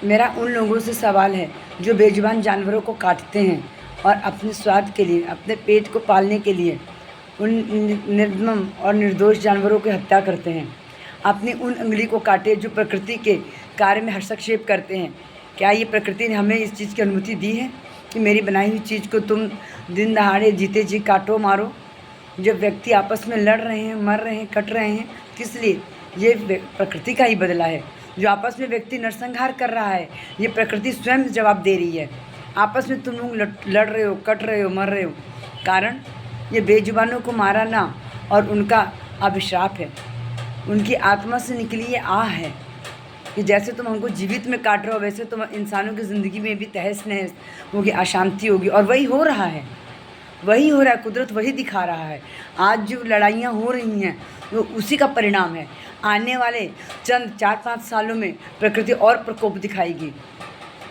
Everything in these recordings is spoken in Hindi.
मेरा उन लोगों से सवाल है जो बेजुबान जानवरों को काटते हैं और अपने स्वाद के लिए, अपने पेट को पालने के लिए उन निर्मम और निर्दोष जानवरों की हत्या करते हैं। अपनी उन उंगली को काटे जो प्रकृति के कार्य में हस्तक्षेप करते हैं। क्या ये प्रकृति ने हमें इस चीज़ की अनुमति दी है कि मेरी बनाई हुई चीज़ को तुम दिन दहाड़े जीते जी काटो, मारो? जब व्यक्ति आपस में लड़ रहे हैं, मर रहे हैं, कट रहे हैं, किस लिए? ये प्रकृति का ही बदला है। जो आपस में व्यक्ति नरसंहार कर रहा है, ये प्रकृति स्वयं जवाब दे रही है। आपस में तुम लोग लड़ रहे हो, कट रहे हो, मर रहे हो, कारण ये बेजुबानों को मारा ना और उनका अभिशाप है। उनकी आत्मा से निकली ये आह है कि जैसे तुम हमको जीवित में काट रहे हो, वैसे तुम इंसानों की ज़िंदगी में भी तहस नहस होगी, अशांति होगी। और वही हो रहा है, वही हो रहा है, कुदरत वही दिखा रहा है। आज जो लड़ाइयाँ हो रही हैं वो उसी का परिणाम है। आने वाले चंद 4-5 सालों में प्रकृति और प्रकोप दिखाएगी।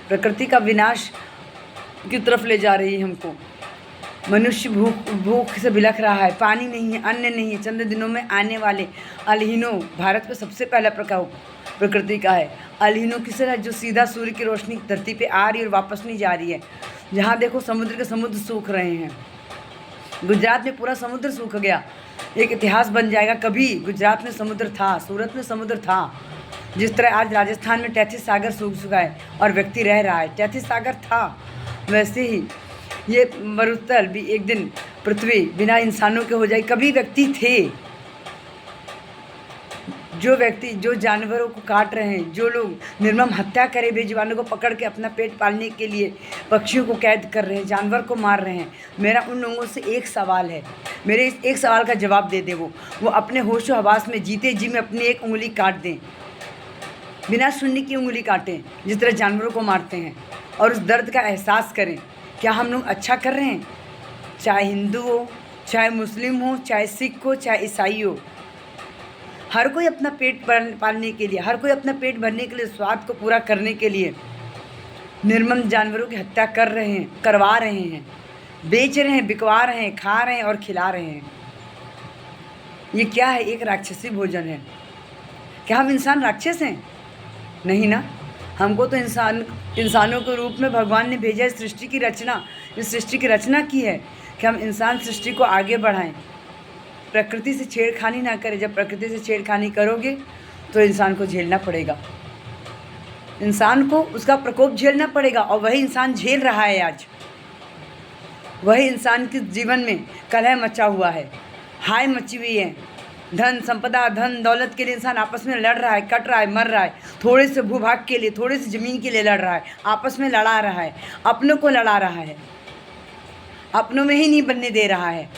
प्रकृति का विनाश की तरफ ले जा रही है हमको। मनुष्य भूख से बिलख रहा है, पानी नहीं है, अन्न नहीं है। चंद दिनों में आने वाले अल-नीनो, भारत में सबसे पहला प्रकोप प्रकृति का है। अल-नीनो किसे है? जो सीधा सूर्य की रोशनी धरती पे आ रही है और वापस नहीं जा रही है। जहाँ देखो समुद्र के समुद्र सूख रहे हैं। गुजरात में पूरा समुद्र सूख गया, एक इतिहास बन जाएगा। कभी गुजरात में समुद्र था, सूरत में समुद्र था। जिस तरह आज राजस्थान में 33 सागर सूख चुका है और व्यक्ति रह रहा है, 33 सागर था, वैसे ही ये मरुस्थल भी एक दिन पृथ्वी बिना इंसानों के हो जाए। कभी व्यक्ति थे, जो व्यक्ति जो जानवरों को काट रहे हैं, जो लोग निर्मम हत्या करे, बेजुबानों को पकड़ के अपना पेट पालने के लिए पक्षियों को कैद कर रहे हैं, जानवर को मार रहे हैं। मेरा उन लोगों से एक सवाल है, मेरे इस एक सवाल का जवाब दे दें। वो अपने होशो हवास में जीते जी में अपनी एक उंगली काट दें, बिना सुनने की उंगली काटें जिस तरह जानवरों को मारते हैं, और उस दर्द का एहसास करें। क्या हम लोग अच्छा कर रहे हैं? चाहे हिंदू हो, चाहे मुस्लिम हो, चाहे सिख हो, चाहे ईसाई हो, हर कोई अपना पेट पालने के लिए, हर कोई अपना पेट भरने के लिए, स्वाद को पूरा करने के लिए निर्मम जानवरों की हत्या कर रहे हैं, करवा रहे हैं, बेच रहे हैं, बिकवा रहे हैं, खा रहे हैं और खिला रहे हैं। ये क्या है? एक राक्षसी भोजन है। क्या हम इंसान राक्षस हैं? नहीं ना। हमको तो इंसानों के रूप में भगवान ने भेजा। इस सृष्टि की रचना की है कि हम इंसान सृष्टि को आगे बढ़ाएं, प्रकृति से छेड़खानी ना करें। जब प्रकृति से छेड़खानी करोगे तो इंसान को झेलना पड़ेगा, इंसान को उसका प्रकोप झेलना पड़ेगा। और वही इंसान झेल रहा है आज। वही इंसान के जीवन में कलह मचा हुआ है, हाय मची हुई है। धन संपदा, धन दौलत के लिए इंसान आपस में लड़ रहा है, कट रहा है, मर रहा है। थोड़े से भूभाग के लिए, थोड़े से ज़मीन के लिए लड़ रहा है, आपस में लड़ा रहा है, अपनों को लड़ा रहा है, अपनों में ही नहीं बनने दे रहा है।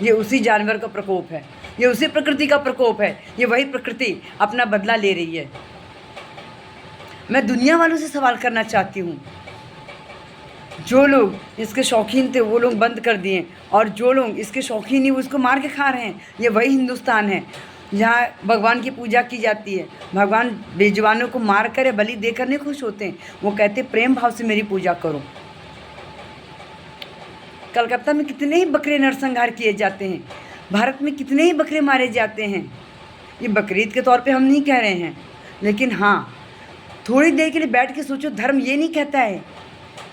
ये उसी जानवर का प्रकोप है, ये उसी प्रकृति का प्रकोप है। ये वही प्रकृति अपना बदला ले रही है। मैं दुनिया वालों से सवाल करना चाहती हूँ, जो लोग इसके शौकीन थे वो लोग बंद कर दिए, और जो लोग इसके शौकीन नहीं वो उसको मार के खा रहे हैं। ये वही हिंदुस्तान है जहाँ भगवान की पूजा की जाती है। भगवान बेजुबानों को मार कर या बलि देकर नहीं खुश होते हैं, वो कहते प्रेम भाव से मेरी पूजा करो। कलकत्ता में कितने ही बकरे नरसंहार किए जाते हैं, भारत में कितने ही बकरे मारे जाते हैं। ये बकरीद के तौर पे हम नहीं कह रहे हैं, लेकिन हाँ, थोड़ी देर के लिए बैठ के सोचो। धर्म ये नहीं कहता है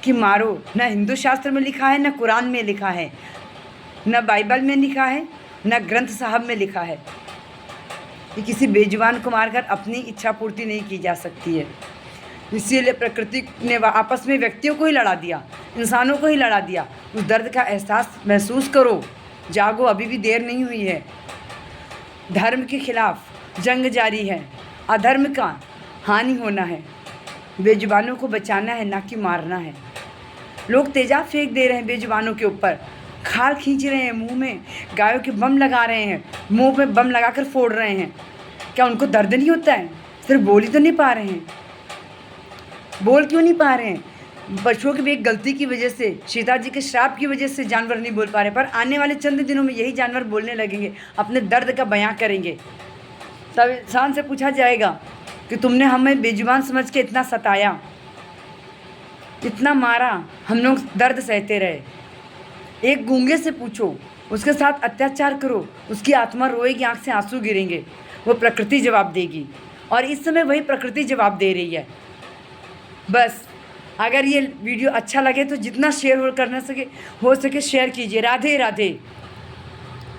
कि मारो, ना हिंदू शास्त्र में लिखा है, ना कुरान में लिखा है, ना बाइबल में लिखा है, ना ग्रंथ साहब में लिखा है कि किसी बेजुबान को मारकर अपनी इच्छा पूर्ति नहीं की जा सकती है। इसीलिए प्रकृति ने आपस में व्यक्तियों को ही लड़ा दिया, इंसानों को ही लड़ा दिया। उस दर्द का एहसास महसूस करो, जागो, अभी भी देर नहीं हुई है। धर्म के खिलाफ जंग जारी है, अधर्म का हानि होना है, बेजुबानों को बचाना है, ना कि मारना है। लोग तेजाब फेंक दे रहे हैं बेजुबानों के ऊपर, खाल खींच रहे हैं, मुंह में गायों के बम लगा रहे हैं, मुंह में बम लगाकर फोड़ रहे हैं। क्या उनको दर्द नहीं होता है? सिर्फ बोल ही तो नहीं पा रहे हैं। बोल क्यों नहीं पा रहे हैं? पशुओं की भी एक गलती की वजह से, सीता जी के श्राप की वजह से जानवर नहीं बोल पा रहे। पर आने वाले चंद दिनों में यही जानवर बोलने लगेंगे, अपने दर्द का बयां करेंगे। तब इंसान से पूछा जाएगा कि तुमने हमें बेजुबान समझ के इतना सताया, इतना मारा, हम लोग दर्द सहते रहे। एक गूंगे से पूछो, उसके साथ अत्याचार करो, उसकी आत्मा रोएगी, आँख से आंसू गिरेंगे, वो प्रकृति जवाब देगी। और इस समय वही प्रकृति जवाब दे रही है। बस अगर ये वीडियो अच्छा लगे तो जितना शेयर करना सके हो सके शेयर कीजिए। राधे राधे।